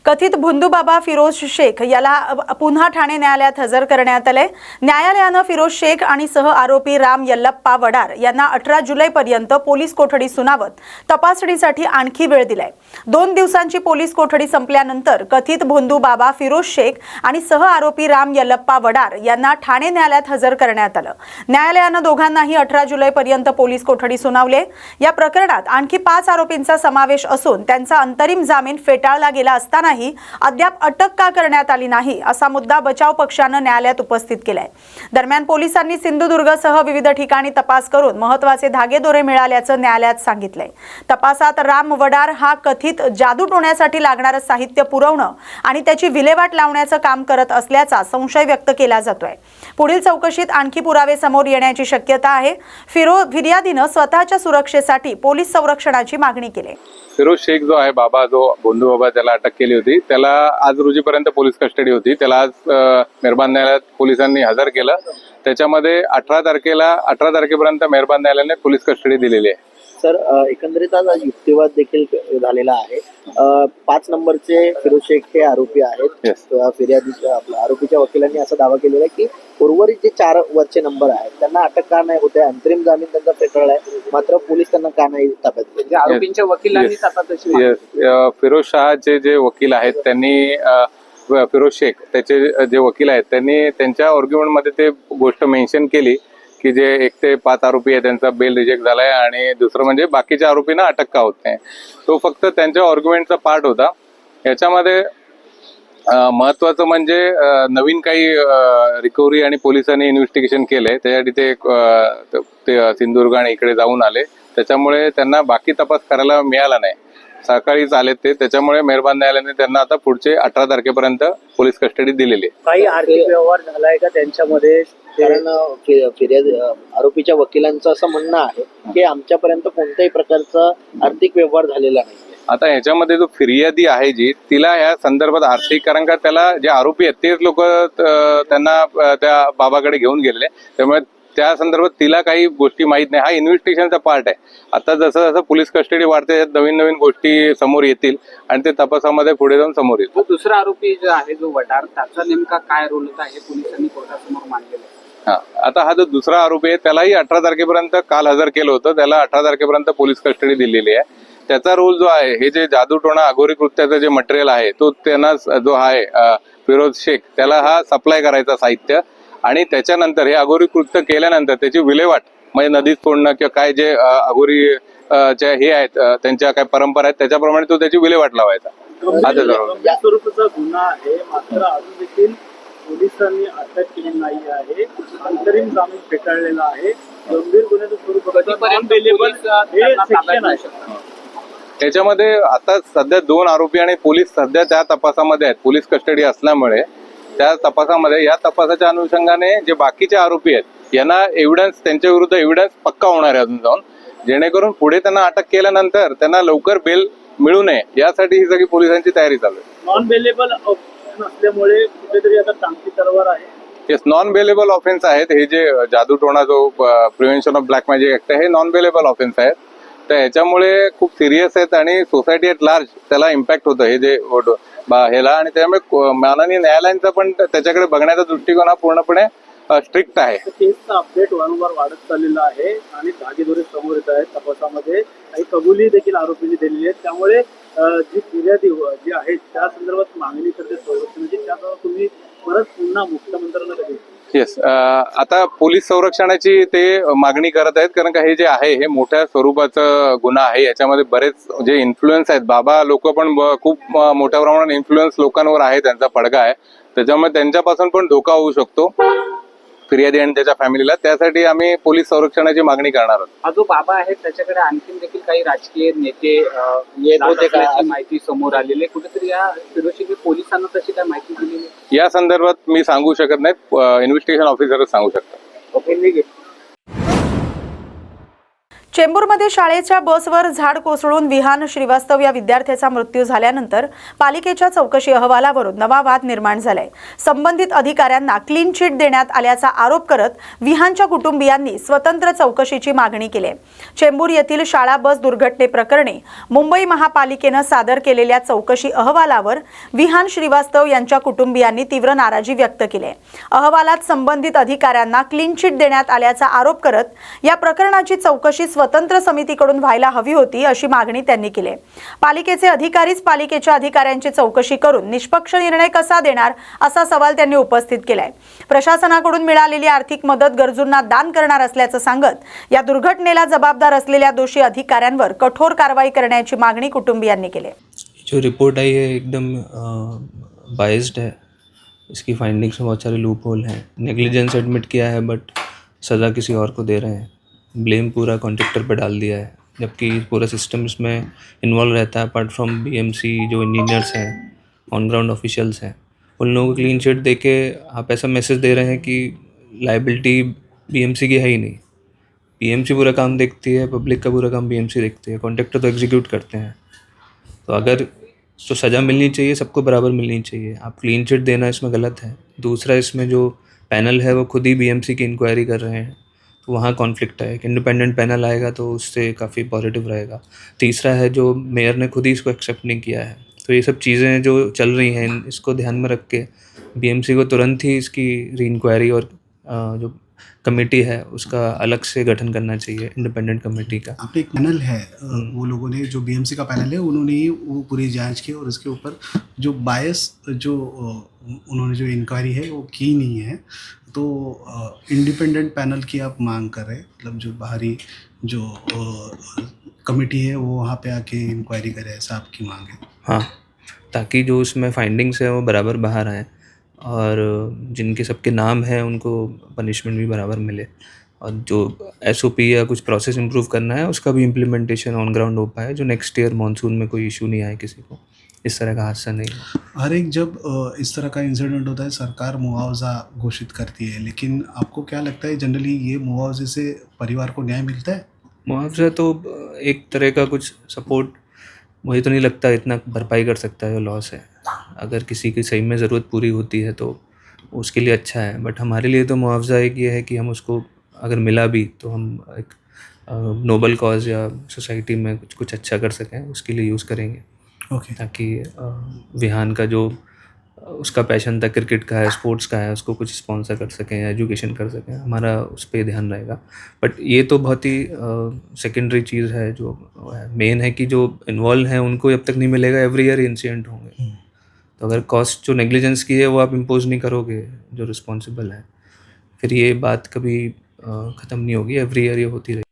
कथित भोंदूबाबा फिरोज शेख याला पुन्हा ठाणे न्यायालयात हजर करण्यात आले। न्यायालयाने फिरोज शेख आणि सह आरोपी राम यल्लप्पा वडार यांना 18 जुलैपर्यंत पोलीस कोठडी सुनावत तपासणीसाठी आणखी वेळ दिलाय। 2 दिवसांची पोलीस कोठडी संपल्यानंतर कथित भोंदूबाबा फिरोज शेख आणि सह आरोपी राम यल्लप्पा वडार यांना ठाणे न्यायालयात हजर करण्यात आलं। न्यायालयाने दोघांनाही 18 जुलैपर्यंत पोलीस कोठडी सुनावली। या प्रकरणात आणखी 5 आरोपींचा समावेश असून त्यांचा अंतरिम जामीन फेटाळला गेला असतानाही अद्याप अटक का करण्यात आली नाही असा मुद्दा बचाव पक्षाने न्यायालयात उपस्थित केलाय। दरम्यान पोलिसांनी सिंधुदुर्गसह विविध ठिकाणी तपास करून महत्त्वाचे धागेदोरे मिळाल्याचं न्यायालयात सांगितलंय। तपासात राम वडार हा कथित जादू टोण्यासाठी लागणारे साहित्य पुरवणं आणि त्याची विल्हेवाट लावण्याचं काम करत असल्याचा संशय व्यक्त केला जातोय। पुढील चौकशीत आणखी पुरावे समोर येण्याची शक्यता आहे। फिर्यादीने स्वतःच्या सुरक्षेसाठी पोलीस संरक्षणाची मागणी केली। फिरोज शेख जो आहे बाबा, जो भोंदू बाबा, त्याला अटक केली होती। त्याला आज रोजीपर्यंत पोलीस कस्टडी होती। त्याला आज मेहरबान न्यायालयात पोलिसांनी हजर केलं। त्याच्यामध्ये 18 तारखेपर्यंत मेहरबान न्यायालयाने पोलीस कस्टडी दिलेली आहे। सर, एकंदरीत आज युक्तिवाद देखील झालेला आहे। 5 नंबरचे फिरोज शेख हे आरोपी आहेत। फिर्यादीच्या आरोपीच्या वकिलांनी असा दावा केलेला आहे की उर्वरित जे 4 वरचे नंबर आहेत त्यांना अटक का नाही होते, अंतरिम जामीन त्यांचा फेटाळलाय, मात्र पोलीस त्यांना का नाही ताब्यात घेतले? आरोपींच्या वकिलांनी फिरोज शहाचे जे वकील आहेत त्यांनी फिरोज शेख त्याचे जे वकील आहेत त्यांनी त्यांच्या आर्ग्युमेंटमध्ये ते गोष्ट मेन्शन केली की जे 1 ते 5 आरोपी आहे त्यांचा बेल रिजेक्ट झालाय आणि दुसरं म्हणजे बाकीच्या आरोपींना अटक का होत नाही। तो फक्त त्यांच्या आर्ग्युमेंटचा पार्ट होता। याच्यामध्ये महत्वाचं म्हणजे नवीन काही रिकव्हरी आणि पोलिसांनी इन्व्हेस्टिगेशन केलंय। त्यासाठी ते सिंधुदुर्ग आणि इकडे जाऊन आले, त्याच्यामुळे त्यांना बाकी तपास करायला मिळाला नाही। सकाळीच आले ते, त्याच्यामुळे मेहरबान न्यायालयाने त्यांना आता पुढचे 18 तारखेपर्यंत पोलीस कस्टडी दिलेली आहे। काही आर्थिक व्यवहार झालाय का त्यांच्यामध्ये? कारण आरोपीच्या वकिलांचं असं म्हणणं आहे की आमच्यापर्यंत कोणत्याही प्रकारचा आर्थिक व्यवहार झालेला नाही। आता ह्याच्यामध्ये जो फिर्यादी आहे जी, तिला या संदर्भात आर्थिक, कारण का त्याला जे आरोपी आहेत तेच लोक त्यांना त्या बाबाकडे घेऊन गेले, त्यामुळे त्या संदर्भात तिला काही गोष्टी माहित नाही। हा इन्व्हेस्टिगेशनचा पार्ट आहे। आता जसं जसं पोलीस कस्टडी वाढते नवीन नवीन गोष्टी समोर येतील आणि ते तपासामध्ये पुढे जाऊन समोर येतील। दुसरा आरोपी जो आहे जो वडार, त्याचा नेमका काय रोल होता हे पोलिसांनी कोर्टासमोर मांडलेलं आहे। आता हा जो दुसरा आरोपी आहे त्यालाही 18 तारखेपर्यंत काल हजर केलं होतं। त्याला 18 तारखेपर्यंत पोलीस कस्टडी दिलेली आहे। त्याचा रोल जो आहे, हे जे जादूटोणा अघोरी कृत्याचं जे मटेरियल आहे तो त्यांना जो आहे फिरोज शेख, त्याला हा सप्लाय करायचा साहित्य, आणि त्याच्यानंतर हे अघोरी कृत्य केल्यानंतर त्याची विल्हेवाट म्हणजे नदीत सोडणं किंवा काय जे अघोरी हे आहेत त्यांच्या काय परंपरा आहेत त्याच्याप्रमाणे तो त्याची विल्हेवाट लावायचा। या स्वरूपाचा गुन्हा आहे, मात्र अजून देखील पोलिसांनी अटक केली नाही आहे। अंतरिम जामीन फेटाळलेला आहे। गंभीर गुन्ह्याचं स्वरूप त्याच्यामध्ये आता सध्या 2 आरोपी आणि पोलीस सध्या त्या तपासामध्ये आहेत। पोलीस कस्टडी असल्यामुळे त्या तपासामध्ये, या तपासाच्या अनुषंगाने जे बाकीचे आरोपी आहेत यांना एव्हिडन्स, त्यांच्या विरुद्ध एव्हिडन्स पक्का होणार आहे अजून जाऊन, जेणेकरून पुढे त्यांना अटक केल्यानंतर त्यांना लवकर बेल मिळू नये यासाठी ही सगळी पोलिसांची तयारी चालू आहे। नॉन बेलेबल असल्यामुळे कुठेतरी आता टांगती तलवार आहे। येस, नॉन बेलेबल ऑफेन्स आहेत। हे जे जादूटोणा जो prevention of black magic act आहे, हे नॉन बेलेबल ऑफेन्स आहेत। तर याच्यामुळे खूप सिरियस आहेत आणि सोसायटी ऍट लार्ज त्याला इम्पॅक्ट होतं हे जे ह्याला, आणि त्यामुळे माननीय न्यायालयांचा पण त्याच्याकडे बघण्याचा दृष्टिकोन हा पूर्णपणे स्ट्रिक्ट आहे। केसचा अपडेट वारंवार वाढत चाललेला आहे आणि धागेदोरे समोर येत आहेत। तपासामध्ये काही कबुली देखील आरोपींनी दिलेली आहेत, त्यामुळे जी फिर्यादी जी आहे त्या संदर्भात मागणी करते संरक्षणाची, त्यामुळे तुम्ही परत पुन्हा मुख्यमंत्र्यांना कधी? येस, आता पोलीस संरक्षणाची ते मागणी करत आहेत, कारण का हे जे आहे हे मोठ्या स्वरूपाचं गुन्हा आहे। याच्यामध्ये बरेच जे इन्फ्लुएन्स आहेत, बाबा लोक पण खूप मोठ्या प्रमाणात इन्फ्लुएन्स लोकांवर आहे, त्यांचा पडगा आहे, त्याच्यामुळे त्यांच्यापासून पण धोका होऊ शकतो फिर्यादी आणि त्याच्या फॅमिलीला। त्यासाठी आम्ही पोलीस संरक्षणाची मागणी करणार आहोत। हा जो बाबा आहे त्याच्याकडे आणखीन देखील काही राजकीय नेते होते का माहिती समोर आलेली, कुठेतरी या फिरोज पोलिसांना तशी काय माहिती दिलेली? या संदर्भात मी सांगू शकत नाही, इन्व्हेस्टिगेशन ऑफिसरच सांगू शकतात। चेंबूरमध्ये शाळेच्या बसवर झाड कोसळून विहान श्रीवास्तव या विद्यार्थ्याचा मृत्यू झाल्यानंतर पालिकेच्या चौकशी अहवालावरून नवा वाद निर्माण झालाय. संबंधित अधिकाऱ्यांना क्लीन चिट देण्यात आल्याचा आरोप करत विहानच्या कुटुंबियांनी स्वतंत्र चौकशीची मागणी केली. चेंबूर येथील शाळा बस दुर्घटनेप्रकरणी मुंबई महापालिकेनं सादर केलेल्या चौकशी अहवालावर विहान श्रीवास्तव यांच्या कुटुंबियांनी तीव्र नाराजी व्यक्त केली. अहवालात संबंधित अधिकाऱ्यांना क्लीन चिट देण्यात आल्याचा आरोप करत या प्रकरणाची चौकशी स्वतंत्र समितीकडून व्हायला हवी होती अशी मागणी त्यांनी केली. पालिकेचे अधिकारीच पालिकेच्या अधिकाऱ्यांची चौकशी करून निष्पक्ष निर्णय कसा देणार असा सवाल त्यांनी उपस्थित केलाय. प्रशासनाकडून मिळालेली आर्थिक मदत गरजूंना दान करणार असल्याचं सांगत या दुर्घटनेला जबाबदार असलेल्या दोषी अधिकाऱ्यांवर कठोर कारवाई करण्याची मागणी कुटुंबियांनी केली. जो रिपोर्ट आई है एकदम बायस्ड है. इसकी फाइंडिंग्स में बहुत सारे लूप होल हैं. नेग्लिजेंस एडमिट किया है बट सज़ा किसी और को दे रहे हैं. ब्लेम पूरा कॉन्ट्रैक्टर पे डाल दिया है, जबकि पूरा सिस्टम इसमें इन्वॉल्व रहता है. अपार्ट फ्रॉम बीएमसी जो इंजीनियर्स हैं, ऑन ग्राउंड ऑफिशियल्स हैं, उन लोगों को क्लीन चिट दे के आप ऐसा मैसेज दे रहे हैं कि लाइबिलिटी बीएमसी की है ही नहीं. बीएमसी पूरा काम देखती है, पब्लिक का पूरा काम बीएमसी देखती है, कॉन्ट्रैक्टर तो एग्जीक्यूट करते हैं. तो अगर तो सज़ा मिलनी चाहिए, सबको बराबर मिलनी चाहिए. आप क्लीन चिट देना इसमें गलत है. दूसरा, इसमें जो पैनल है वो खुद ही बीएमसी की इंक्वायरी कर रहे हैं, तो वहाँ कॉन्फ्लिक्ट है. एक इंडिपेंडेंट पैनल आएगा तो उससे काफ़ी पॉजिटिव रहेगा. तीसरा है जो मेयर ने खुद ही इसको एक्सेप्ट नहीं किया है. तो ये सब चीज़ें जो चल रही हैं इसको ध्यान में रख के बीएमसी को तुरंत ही इसकी री इंक्वायरी और जो कमेटी है उसका अलग से गठन करना चाहिए, इंडिपेंडेंट कमेटी का. आपने एक पैनल है, वो लोगों ने जो बीएमसी का पैनल है उन्होंने ही वो पूरी जांच की और उसके ऊपर जो बायस जो उन्होंने जो इंक्वायरी है वो की नहीं है. तो इंडिपेंडेंट पैनल की आप मांग कर रहे हैं, मतलब जो बाहरी जो कमेटी है वो वहाँ पे आके इंक्वायरी करे, ऐसा आपकी मांग है? हाँ, ताकि जो उसमें फाइंडिंग्स है वो बराबर बाहर आएँ और जिनके सबके नाम हैं उनको पनिशमेंट भी बराबर मिले, और जो एसओपी या कुछ प्रोसेस इंप्रूव करना है उसका भी इम्प्लीमेंटेशन ऑन ग्राउंड हो पाए, जो नेक्स्ट ईयर मानसून में कोई इशू नहीं आए किसी को, इस तरह का हादसा नहीं हो. हर एक जब इस तरह का इंसिडेंट होता है सरकार मुआवजा घोषित करती है, लेकिन आपको क्या लगता है जनरली ये मुआवजे से परिवार को न्याय मिलता है? मुआवजा तो एक तरह का कुछ सपोर्ट, मुझे तो नहीं लगता इतना भरपाई कर सकता है जो लॉस है. अगर किसी की सही में ज़रूरत पूरी होती है तो उसके लिए अच्छा है, बट हमारे लिए तो मुआवजा एक ये है कि हम उसको अगर मिला भी तो हम एक नोबल कॉज या सोसाइटी में कुछ अच्छा कर सकें, उसके लिए यूज़ करेंगे. ओके. ताकि विहान का जो उसका पैशन था क्रिकेट का है, स्पोर्ट्स का है, उसको कुछ स्पॉन्सर कर सकें या एजुकेशन कर सकें, हमारा उस पर ध्यान रहेगा. बट ये तो बहुत ही सेकेंडरी चीज़ है. जो मेन है कि जो इन्वॉल्व हैं उनको जब तक नहीं मिलेगा एवरी ईयर इंसिडेंट होंगे. तो अगर कॉस्ट जो नेग्लिजेंस की है वो आप इम्पोज नहीं करोगे जो रिस्पॉन्सिबल है, फिर ये बात कभी ख़त्म नहीं होगी. एवरी ईयर ये होती रहेगी.